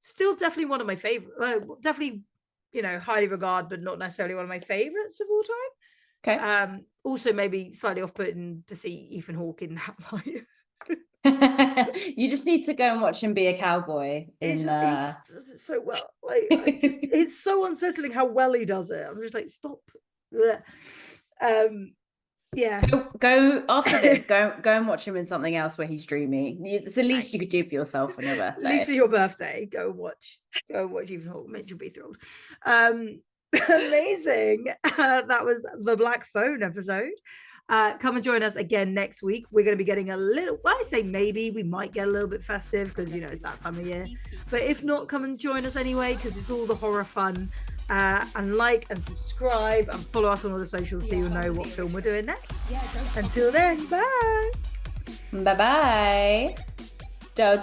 still definitely one of my favorite, definitely, you know, highly regard, but not necessarily one of my favorites of all time. Okay. Also maybe slightly off-putting to see Ethan Hawke in that light. You just need to go and watch him be a cowboy in he just does it so well. Like it's so unsettling how well he does it. I'm just like, stop. Go after this, go and watch him in something else where he's dreamy. It's the least you could do for yourself on your birthday. At least for your birthday, go watch Ethan Hawke. Mitch will be thrilled. Amazing. That was the Black Phone episode. Come and join us again next week. We're going to be getting a little, I say maybe we might get a little bit festive, because you know it's that time of year, but if not, come and join us anyway, because it's all the horror fun. And like and subscribe and follow us on all the socials so you'll know what film we're doing next. Until then, bye. Bye. Do.